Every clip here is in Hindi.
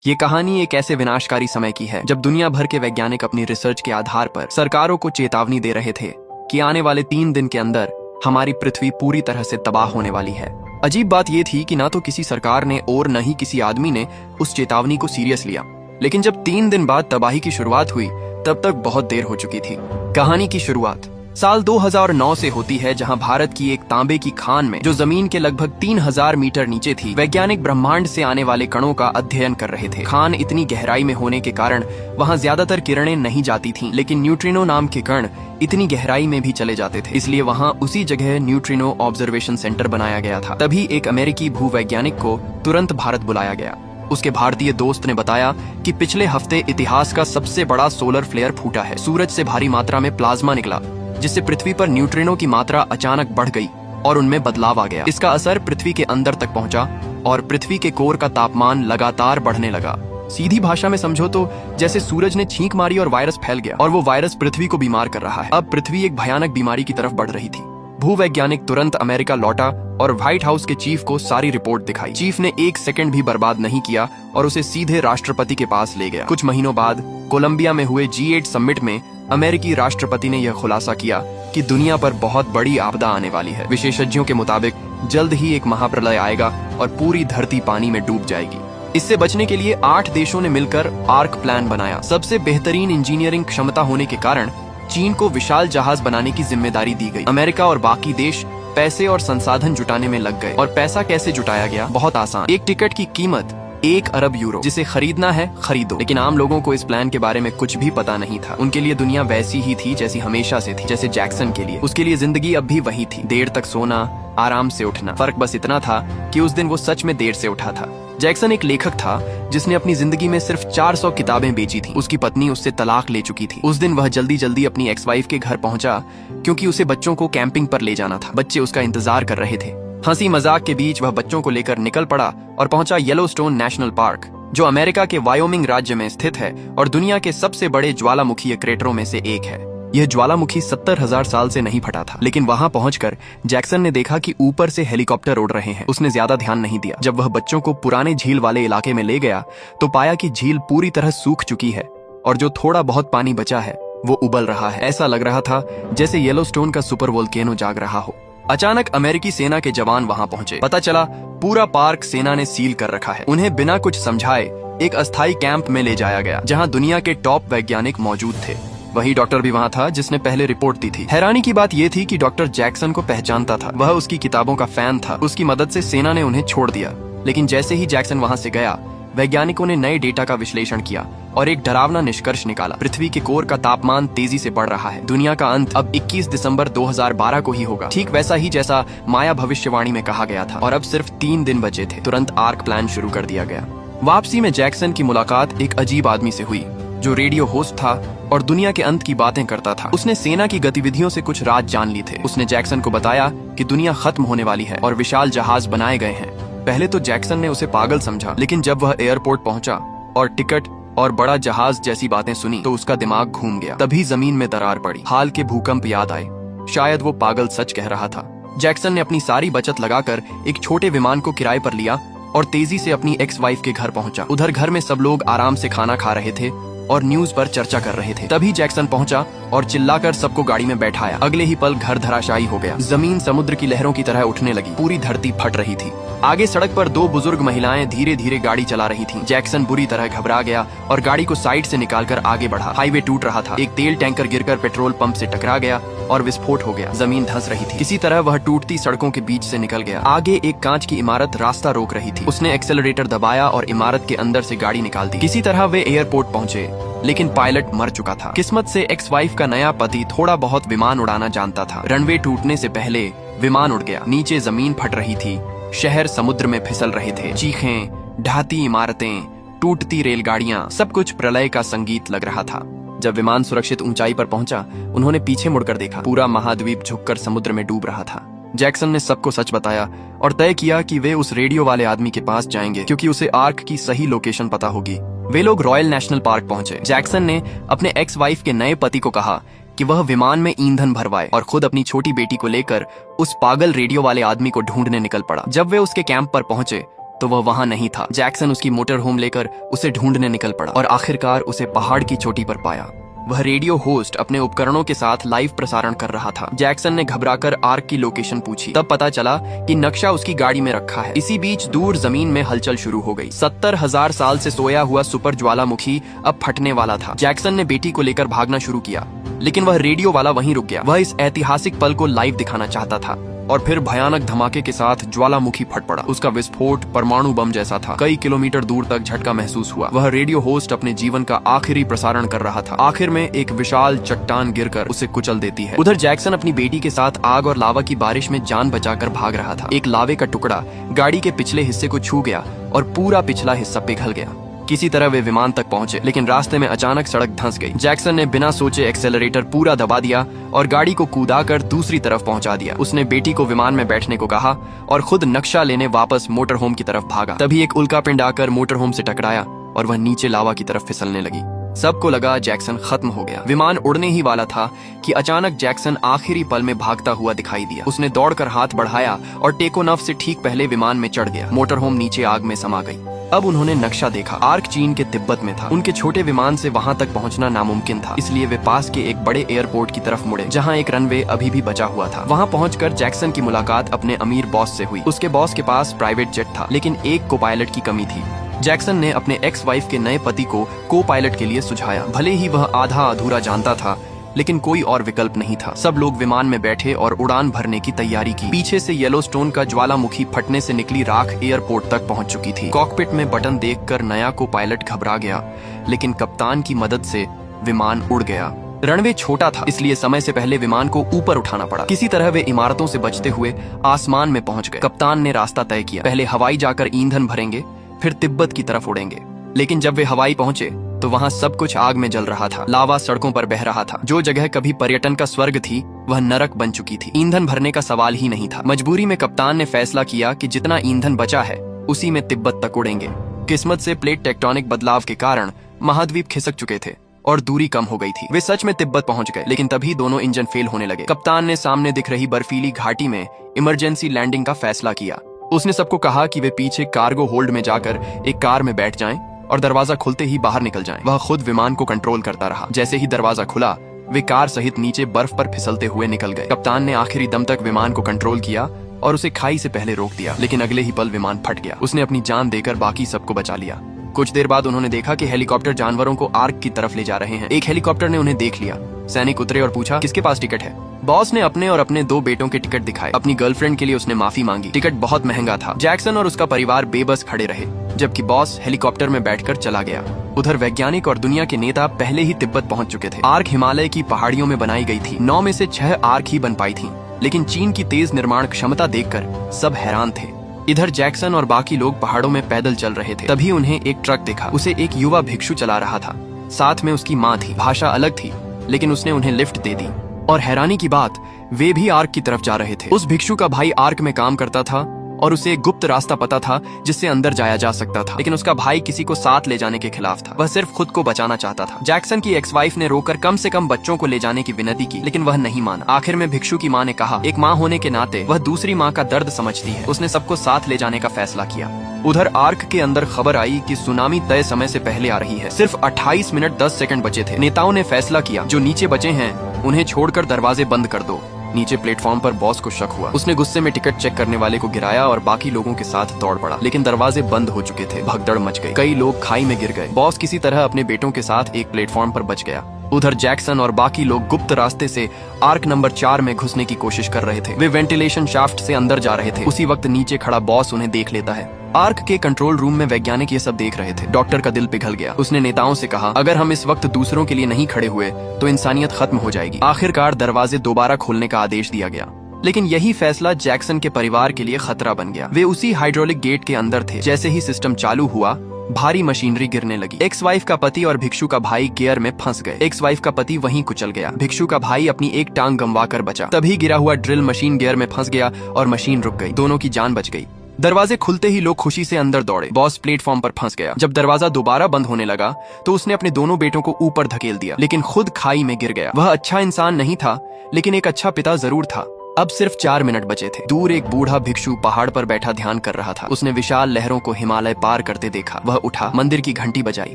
ये कहानी एक ऐसे विनाशकारी समय की है जब दुनिया भर के वैज्ञानिक अपनी रिसर्च के आधार पर सरकारों को चेतावनी दे रहे थे कि आने वाले 3 दिन के अंदर हमारी पृथ्वी पूरी तरह से तबाह होने वाली है। अजीब बात यह थी कि ना तो किसी सरकार ने और न ही किसी आदमी ने उस चेतावनी को सीरियस लिया। लेकिन जब 3 दिन बाद तबाही की शुरुआत हुई तब तक बहुत देर हो चुकी थी। कहानी की शुरुआत साल 2009 से होती है, जहां भारत की एक तांबे की खान में जो जमीन के लगभग 3000 मीटर नीचे थी, वैज्ञानिक ब्रह्मांड से आने वाले कणों का अध्ययन कर रहे थे। खान इतनी गहराई में होने के कारण वहां ज्यादातर किरणें नहीं जाती थीं, लेकिन न्यूट्रिनो नाम के कण इतनी गहराई में भी चले जाते थे। इसलिए वहां उसी जगह न्यूट्रिनो ऑब्जर्वेशन सेंटर बनाया गया था। तभी एक अमेरिकी भूवैज्ञानिक को तुरंत भारत बुलाया गया। उसके भारतीय दोस्त ने बताया कि पिछले हफ्ते इतिहास का सबसे बड़ा सोलर फ्लेयर फूटा है। सूरज से भारी मात्रा में प्लाज्मा निकला, जिससे पृथ्वी पर न्यूट्रिनो की मात्रा अचानक बढ़ गई और उनमें बदलाव आ गया। इसका असर पृथ्वी के अंदर तक पहुंचा और पृथ्वी के कोर का तापमान लगातार बढ़ने लगा। सीधी भाषा में समझो तो जैसे सूरज ने छींक मारी और वायरस फैल गया, और वो वायरस पृथ्वी को बीमार कर रहा है। अब पृथ्वी एक भयानक बीमारी की तरफ बढ़ रही थी। भूवैज्ञानिक तुरंत अमेरिका लौटा और व्हाइट हाउस के चीफ को सारी रिपोर्ट दिखाई। चीफ ने 1 सेकंड भी बर्बाद नहीं किया और उसे सीधे राष्ट्रपति के पास ले गया। कुछ महीनों बाद कोलंबिया में हुए G8 समिट में अमेरिकी राष्ट्रपति ने यह खुलासा किया कि दुनिया पर बहुत बड़ी आपदा आने वाली है। विशेषज्ञों के मुताबिक जल्द ही एक महाप्रलय आएगा और पूरी धरती पानी में डूब जाएगी। इससे बचने के लिए 8 देशों ने मिलकर आर्क प्लान बनाया। सबसे बेहतरीन इंजीनियरिंग क्षमता होने के कारण चीन को विशाल जहाज बनाने की जिम्मेदारी दी गई। अमेरिका और बाकी देश पैसे और संसाधन जुटाने में लग गए। और पैसा कैसे जुटाया गया? बहुत आसान। एक टिकट की कीमत 1 अरब यूरो। जिसे खरीदना है खरीदो। लेकिन आम लोगों को इस प्लान के बारे में कुछ भी पता नहीं था। उनके लिए दुनिया वैसी ही थी जैसी हमेशा से थी। जैसे जैक्सन के लिए, उसके लिए जिंदगी अब भी वही थी। देर तक सोना, आराम से उठना। फर्क बस इतना था कि उस दिन वो सच में देर से उठा था। जैक्सन एक लेखक था जिसने अपनी जिंदगी में सिर्फ 400 किताबें बेची थी। उसकी पत्नी उससे तलाक ले चुकी थी। उस दिन वह जल्दी जल्दी अपनी एक्स वाइफ के घर पहुंचा क्योंकि उसे बच्चों को कैंपिंग पर ले जाना था। बच्चे उसका इंतजार कर रहे थे। हंसी मजाक के बीच वह बच्चों को लेकर निकल पड़ा और पहुंचा येलोस्टोन नेशनल पार्क, जो अमेरिका के वायोमिंग राज्य में स्थित है और दुनिया के सबसे बड़े ज्वालामुखी क्रेटरों में से एक है। यह ज्वालामुखी 70,000 साल से नहीं फटा था। लेकिन वहां पहुंचकर जैक्सन ने देखा कि ऊपर से हेलीकॉप्टर उड़ रहे हैं। उसने ज्यादा ध्यान नहीं दिया। जब वह बच्चों को पुराने झील वाले इलाके में ले गया तो पाया कि झील पूरी तरह सूख चुकी है और जो थोड़ा बहुत पानी बचा है वो उबल रहा है। ऐसा लग रहा था जैसे येलोस्टोन का सुपर वोल्केनो जाग रहा हो। अचानक अमेरिकी सेना के जवान वहां पहुंचे। पता चला पूरा पार्क सेना ने सील कर रखा है। उन्हें बिना कुछ समझाए एक अस्थायी कैंप में ले जाया गया, जहां दुनिया के टॉप वैज्ञानिक मौजूद थे। वही डॉक्टर भी वहां था जिसने पहले रिपोर्ट दी थी। हैरानी की बात यह थी कि डॉक्टर जैक्सन को पहचानता था। वह उसकी किताबों का फैन था। उसकी मदद से सेना ने उन्हें छोड़ दिया। लेकिन जैसे ही जैक्सन वहां से गया, वैज्ञानिकों ने नए डेटा का विश्लेषण किया और एक डरावना निष्कर्ष निकाला। पृथ्वी के कोर का तापमान तेजी से बढ़ रहा है। दुनिया का अंत अब 21 दिसंबर 2012 को ही होगा। ठीक वैसा ही जैसा माया भविष्यवाणी में कहा गया था। और अब सिर्फ 3 दिन बचे थे। तुरंत आर्क प्लान शुरू कर दिया गया। वापसी में जैक्सन की मुलाकात एक अजीब आदमी से हुई जो रेडियो होस्ट था और दुनिया के अंत की बातें करता था। उसने सेना की गतिविधियों से कुछ राज जान ली थे। उसने जैक्सन को बताया कि दुनिया खत्म होने वाली है और विशाल जहाज बनाए गए हैं। पहले तो जैक्सन ने उसे पागल समझा, लेकिन जब वह एयरपोर्ट पहुंचा और टिकट और बड़ा जहाज जैसी बातें सुनी तो उसका दिमाग घूम गया। तभी जमीन में दरार पड़ी। हाल के भूकंप याद आए। शायद वो पागल सच कह रहा था। जैक्सन ने अपनी सारी बचत लगाकर एक छोटे विमान को किराए पर लिया और तेजी से अपनी एक्स वाइफ के घर पहुंचा। उधर घर में सब लोग आराम से खाना खा रहे थे और न्यूज पर चर्चा कर रहे थे। तभी जैक्सन पहुंचा और चिल्लाकर सबको गाड़ी में बैठाया। अगले ही पल घर धराशायी हो गया। जमीन समुद्र की लहरों की तरह उठने लगी। पूरी धरती फट रही थी। आगे सड़क पर 2 बुजुर्ग महिलाएं धीरे धीरे गाड़ी चला रही थीं। जैक्सन बुरी तरह घबरा गया और गाड़ी को साइड से निकालकर आगे बढ़ा। हाईवे टूट रहा था। एक तेल टैंकर गिरकर पेट्रोल पंप से टकरा गया और विस्फोट हो गया। जमीन धंस रही थी। किसी तरह वह टूटती सड़कों के बीच से निकल गया। आगे एक कांच की इमारत रास्ता रोक रही थी। उसने एक्सेलरेटर दबाया और इमारत के अंदर से गाड़ी निकाल दी। किसी तरह वे एयरपोर्ट पहुंचे, लेकिन पायलट मर चुका था। किस्मत से एक्स वाइफ का नया पति थोड़ा बहुत विमान उड़ाना जानता था। रनवे टूटने से पहले विमान उड़ गया। नीचे जमीन फट रही थी। शहर समुद्र में फिसल रहे थे। चीखें, ढहती इमारतें, टूटती रेलगाड़ियां, सब कुछ प्रलय का संगीत लग रहा था। जब विमान सुरक्षित ऊंचाई पर पहुंचा, उन्होंने पीछे मुड़कर देखा। पूरा महाद्वीप झुककर समुद्र में डूब रहा था। जैक्सन ने सबको सच बताया और तय किया कि वे उस रेडियो वाले आदमी के पास जाएंगे क्योंकि उसे आर्क की सही लोकेशन पता होगी। वे लोग रॉयल नेशनल पार्क पहुंचे। जैक्सन ने अपने एक्स वाइफ के नए पति को कहा कि वह विमान में ईंधन भरवाए और खुद अपनी छोटी बेटी को लेकर उस पागल रेडियो वाले आदमी को ढूंढने निकल पड़ा। जब वे उसके कैंप पर पहुंचे तो वह वहां नहीं था। जैक्सन उसकी मोटर होम लेकर उसे ढूंढने निकल पड़ा और आखिरकार उसे पहाड़ की चोटी पर पाया। वह रेडियो होस्ट अपने उपकरणों के साथ लाइव प्रसारण कर रहा था। जैक्सन ने घबराकर आर्क की लोकेशन पूछी। तब पता चला कि नक्शा उसकी गाड़ी में रखा है। इसी बीच दूर जमीन में हलचल शुरू हो गई। 70,000 साल से सोया हुआ सुपर ज्वालामुखी अब फटने वाला था। जैक्सन ने बेटी को लेकर भागना शुरू किया, लेकिन वह रेडियो वाला वहीं रुक गया। वह इस ऐतिहासिक पल को लाइव दिखाना चाहता था और फिर भयानक धमाके के साथ ज्वालामुखी फट पड़ा। उसका विस्फोट परमाणु बम जैसा था। कई किलोमीटर दूर तक झटका महसूस हुआ। वह रेडियो होस्ट अपने जीवन का आखिरी प्रसारण कर रहा था। आखिर में एक विशाल चट्टान गिरकर उसे कुचल देती है। उधर जैक्सन अपनी बेटी के साथ आग और लावा की बारिश में जान बचाकर भाग रहा था। एक लावे का टुकड़ा गाड़ी के पिछले हिस्से को छू गया और पूरा पिछला हिस्सा पिघल गया। किसी तरह वे विमान तक पहुंचे, लेकिन रास्ते में अचानक सड़क धंस गई। जैक्सन ने बिना सोचे एक्सेलरेटर पूरा दबा दिया और गाड़ी को कूदाकर दूसरी तरफ पहुंचा दिया। उसने बेटी को विमान में बैठने को कहा और खुद नक्शा लेने वापस मोटर होम की तरफ भागा। तभी एक उल्कापिंड आकर मोटर होम से टकराया और वह नीचे लावा की तरफ फिसलने लगी। सबको लगा जैक्सन खत्म हो गया। विमान उड़ने ही वाला था कि अचानक जैक्सन आखिरी पल में भागता हुआ दिखाई दिया। उसने दौड़कर हाथ बढ़ाया और टेकोनॉफ से ठीक पहले विमान में चढ़ गया। मोटर होम नीचे आग में समा गई। अब उन्होंने नक्शा देखा। आर्क चीन के तिब्बत में था। उनके छोटे विमान से वहां तक पहुंचना नामुमकिन था, इसलिए वे पास के एक बड़े एयरपोर्ट की तरफ मुड़े, जहां एक रनवे अभी भी बचा हुआ था। वहां पहुंचकर जैक्सन की मुलाकात अपने अमीर बॉस से हुई। उसके बॉस के पास प्राइवेट जेट था, लेकिन एक को पायलट की कमी थी। जैक्सन ने अपने एक्स वाइफ के नए पति को को पायलट के लिए सुझाया। भले ही वह आधा अधूरा जानता था, लेकिन कोई और विकल्प नहीं था। सब लोग विमान में बैठे और उड़ान भरने की तैयारी की। पीछे से येलोस्टोन का ज्वालामुखी फटने से निकली राख एयरपोर्ट तक पहुंच चुकी थी। कॉकपिट में बटन देखकर नया को पायलट घबरा गया, लेकिन कप्तान की मदद से विमान उड़ गया। रनवे छोटा था, इसलिए समय से पहले विमान को ऊपर उठाना पड़ा। किसी तरह वे इमारतों से बचते हुए आसमान में पहुंच गए। कप्तान ने रास्ता तय किया। पहले हवाई जाकर ईंधन भरेंगे, फिर तिब्बत की तरफ उड़ेंगे। लेकिन जब वे हवाई पहुंचे तो वहां सब कुछ आग में जल रहा था। लावा सड़कों पर बह रहा था। जो जगह कभी पर्यटन का स्वर्ग थी, वह नरक बन चुकी थी। ईंधन भरने का सवाल ही नहीं था। मजबूरी में कप्तान ने फैसला किया कि जितना ईंधन बचा है उसी में तिब्बत तक उड़ेंगे। किस्मत से प्लेट टेक्टोनिक बदलाव के कारण महाद्वीप खिसक चुके थे और दूरी कम हो गई थी। वे सच में तिब्बत पहुंच गए, लेकिन तभी दोनों इंजन फेल होने लगे। कप्तान ने सामने दिख रही बर्फीली घाटी में इमरजेंसी लैंडिंग का फैसला किया। उसने सबको कहा कि वे पीछे कार्गो होल्ड में जाकर एक कार में बैठ जाएं और दरवाजा खुलते ही बाहर निकल जाएं। वह खुद विमान को कंट्रोल करता रहा। जैसे ही दरवाजा खुला, वे कार सहित नीचे बर्फ पर फिसलते हुए निकल गए। कप्तान ने आखिरी दम तक विमान को कंट्रोल किया और उसे खाई से पहले रोक दिया, लेकिन अगले ही पल विमान फट गया। उसने अपनी जान देकर बाकी सबको बचा लिया। कुछ देर बाद उन्होंने देखा कि हेलीकॉप्टर जानवरों को आर्क की तरफ ले जा रहे हैं। एक हेलीकॉप्टर ने उन्हें देख लिया। सैनिक उतरे और पूछा, किसके पास टिकट है? बॉस ने अपने और अपने 2 बेटों के टिकट दिखाए। अपनी गर्लफ्रेंड के लिए उसने माफी मांगी। टिकट बहुत महंगा था। जैक्सन और उसका परिवार बेबस खड़े रहे, जबकि बॉस हेलीकॉप्टर में बैठकर चला गया। उधर वैज्ञानिक और दुनिया के नेता पहले ही तिब्बत पहुंच चुके थे। आर्क हिमालय की पहाड़ियों में बनाई गई थी। 9 में से 6 आर्क ही बन पाई थी, लेकिन चीन की तेज निर्माण क्षमता देखकर सब हैरान थे। इधर जैक्सन और बाकी लोग पहाड़ों में पैदल चल रहे थे। तभी उन्हें एक ट्रक दिखा। उसे एक युवा भिक्षु चला रहा था। साथ में उसकी माँ थी। भाषा अलग थी, लेकिन उसने उन्हें लिफ्ट दे दी। और हैरानी की बात, वे भी आर्क की तरफ जा रहे थे। उस भिक्षु का भाई आर्क में काम करता था और उसे एक गुप्त रास्ता पता था जिससे अंदर जाया जा सकता था, लेकिन उसका भाई किसी को साथ ले जाने के खिलाफ था। वह सिर्फ खुद को बचाना चाहता था। जैक्सन की एक्स वाइफ ने रोकर कम से कम बच्चों को ले जाने की विनती की, लेकिन वह नहीं माना। आखिर में भिक्षु की माँ ने कहा, एक माँ होने के नाते वह दूसरी माँ का दर्द समझती है। उसने सबको साथ ले जाने का फैसला किया। उधर आर्क के अंदर खबर आई कि सुनामी तय समय से पहले आ रही है। सिर्फ 28 मिनट 10 सेकंड बचे थे। नेताओं ने फैसला किया, जो नीचे बचे हैं उन्हें छोड़कर दरवाजे बंद कर दो। नीचे प्लेटफॉर्म पर बॉस को शक हुआ। उसने गुस्से में टिकट चेक करने वाले को गिराया और बाकी लोगों के साथ दौड़ पड़ा, लेकिन दरवाजे बंद हो चुके थे। भगदड़ मच गई। कई लोग खाई में गिर गए। बॉस किसी तरह अपने बेटों के साथ एक प्लेटफॉर्म पर बच गया। उधर जैक्सन और बाकी लोग गुप्त रास्ते से आर्क नंबर 4 में घुसने की कोशिश कर रहे थे। वे वेंटिलेशन शाफ्ट से अंदर जा रहे थे। उसी वक्त नीचे खड़ा बॉस उन्हें देख लेता है। आर्क के कंट्रोल रूम में वैज्ञानिक ये सब देख रहे थे। डॉक्टर का दिल पिघल गया। उसने नेताओं से कहा, अगर हम इस वक्त दूसरों के लिए नहीं खड़े हुए तो इंसानियत खत्म हो जाएगी। आखिरकार दरवाजे दोबारा खोलने का आदेश दिया गया, लेकिन यही फैसला जैक्सन के परिवार के लिए खतरा बन गया। वे उसी हाइड्रोलिक गेट के अंदर थे। जैसे ही सिस्टम चालू हुआ, भारी मशीनरी गिरने लगी। एक्स वाइफ का पति और भिक्षु का भाई गियर में फंस गए। एक्स वाइफ का पति वहीं कुचल गया। भिक्षु का भाई अपनी एक टांग गंवा कर बचा। तभी गिरा हुआ ड्रिल मशीन गियर में फंस गया और मशीन रुक गई। दोनों की जान बच गई। दरवाजे खुलते ही लोग खुशी से अंदर दौड़े। बॉस प्लेटफॉर्म पर फंस गया। जब दरवाजा दोबारा बंद होने लगा तो उसने अपने दोनों बेटों को ऊपर धकेल दिया, लेकिन खुद खाई में गिर गया। वह अच्छा इंसान नहीं था, लेकिन एक अच्छा पिता जरूर था। अब सिर्फ 4 मिनट बचे थे। दूर एक बूढ़ा भिक्षु पहाड़ पर बैठा ध्यान कर रहा था। उसने विशाल लहरों को हिमालय पार करते देखा। वह उठा, मंदिर की घंटी बजाई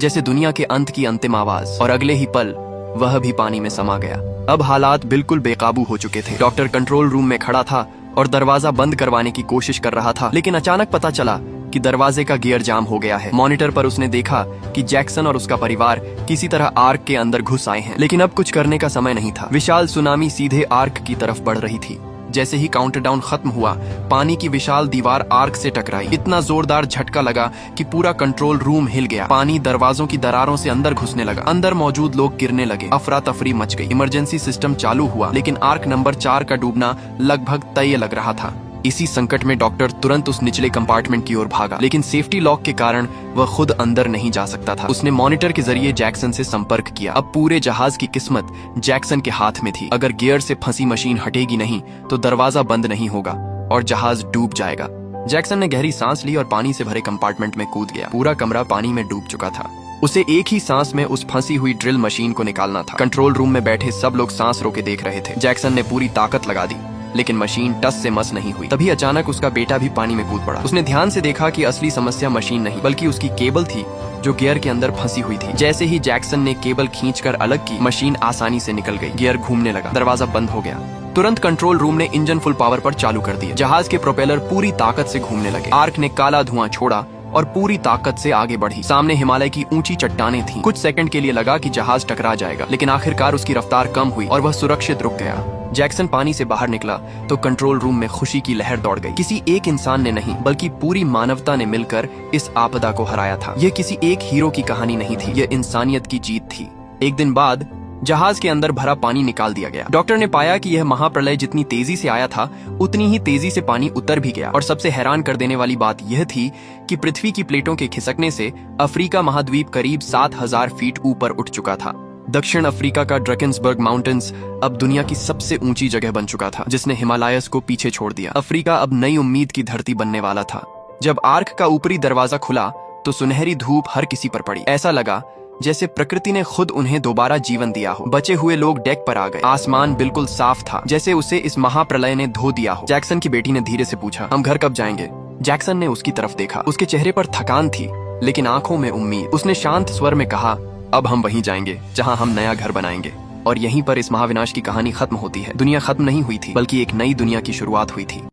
जैसे दुनिया के अंत की अंतिम आवाज, और अगले ही पल वह भी पानी में समा गया। अब हालात बिल्कुल बेकाबू हो चुके थे। डॉक्टर कंट्रोल रूम में खड़ा था और दरवाजा बंद करवाने की कोशिश कर रहा था, लेकिन अचानक पता चला कि दरवाजे का गियर जाम हो गया है। मॉनिटर पर उसने देखा कि जैक्सन और उसका परिवार किसी तरह आर्क के अंदर घुस आए हैं, लेकिन अब कुछ करने का समय नहीं था। विशाल सुनामी सीधे आर्क की तरफ बढ़ रही थी। जैसे ही काउंटरडाउन खत्म हुआ, पानी की विशाल दीवार आर्क से टकराई। इतना जोरदार झटका लगा कि पूरा कंट्रोल रूम हिल गया। पानी दरवाजों की दरारों से अंदर घुसने लगा। अंदर मौजूद लोग गिरने लगे। अफरा तफरी मच गई। इमरजेंसी सिस्टम चालू हुआ, लेकिन आर्क नंबर 4 का डूबना लगभग तय लग रहा था। इसी संकट में डॉक्टर तुरंत उस निचले कंपार्टमेंट की ओर भागा, लेकिन सेफ्टी लॉक के कारण वह खुद अंदर नहीं जा सकता था। उसने मॉनिटर के जरिए जैक्सन से संपर्क किया। अब पूरे जहाज की किस्मत जैक्सन के हाथ में थी। अगर गियर से फंसी मशीन हटेगी नहीं तो दरवाजा बंद नहीं होगा और जहाज डूब जाएगा। जैक्सन ने गहरी सांस ली और पानी से भरे कंपार्टमेंट में कूद गया। पूरा कमरा पानी में डूब चुका था। उसे एक ही सांस में उस फंसी हुई ड्रिल मशीन को निकालना था। कंट्रोल रूम में बैठे सब लोग सांस रोके देख रहे थे। जैक्सन ने पूरी ताकत लगा दी, लेकिन मशीन टस से मस नहीं हुई। तभी अचानक उसका बेटा भी पानी में कूद पड़ा। उसने ध्यान से देखा कि असली समस्या मशीन नहीं बल्कि उसकी केबल थी जो गियर के अंदर फंसी हुई थी। जैसे ही जैक्सन ने केबल खींचकर अलग की, मशीन आसानी से निकल गई। गियर घूमने लगा। दरवाजा बंद हो गया। तुरंत कंट्रोल रूम ने इंजन फुल पावर पर चालू कर दिया। जहाज के प्रोपेलर पूरी ताकत से घूमने लगे। आर्क ने काला धुआं छोड़ा और पूरी ताकत से आगे बढ़ी। सामने हिमालय की ऊंची चट्टानें थीं। कुछ सेकंड के लिए लगा कि जहाज टकरा जाएगा, लेकिन आखिरकार उसकी रफ्तार कम हुई और वह सुरक्षित रुक गया। जैक्सन पानी से बाहर निकला तो कंट्रोल रूम में खुशी की लहर दौड़ गई। किसी एक इंसान ने नहीं बल्कि पूरी मानवता ने मिलकर इस आपदा को हराया था। यह किसी एक हीरो की कहानी नहीं थी, यह इंसानियत की जीत थी। एक दिन बाद जहाज के अंदर भरा पानी निकाल दिया गया। डॉक्टर ने पाया कि यह महाप्रलय जितनी तेजी से आया था उतनी ही तेजी से पानी उतर भी गया। और सबसे हैरान कर देने वाली बात यह थी कि पृथ्वी की प्लेटों के खिसकने से अफ्रीका महाद्वीप करीब 7000 फीट ऊपर उठ चुका था। दक्षिण अफ्रीका का ड्रकेंसबर्ग माउंटेन्स अब दुनिया की सबसे ऊंची जगह बन चुका था, जिसने हिमालयस को पीछे छोड़ दिया। अफ्रीका अब नई उम्मीद की धरती बनने वाला था। जब आर्क का ऊपरी दरवाजा खुला तो सुनहरी धूप हर किसी पर पड़ी। ऐसा लगा जैसे प्रकृति ने खुद उन्हें दोबारा जीवन दिया हो। बचे हुए लोग डेक पर आ गए। आसमान बिल्कुल साफ था, जैसे उसे इस महाप्रलय ने धो दिया हो। जैक्सन की बेटी ने धीरे से पूछा, हम घर कब जाएंगे? जैक्सन ने उसकी तरफ देखा। उसके चेहरे पर थकान थी, लेकिन आंखों में उम्मीद। उसने शांत स्वर में कहा, अब हम वहीं जाएंगे जहां हम नया घर बनाएंगे। और यहीं पर इस महाविनाश की कहानी खत्म होती है। दुनिया खत्म नहीं हुई थी, बल्कि एक नई दुनिया की शुरुआत हुई थी।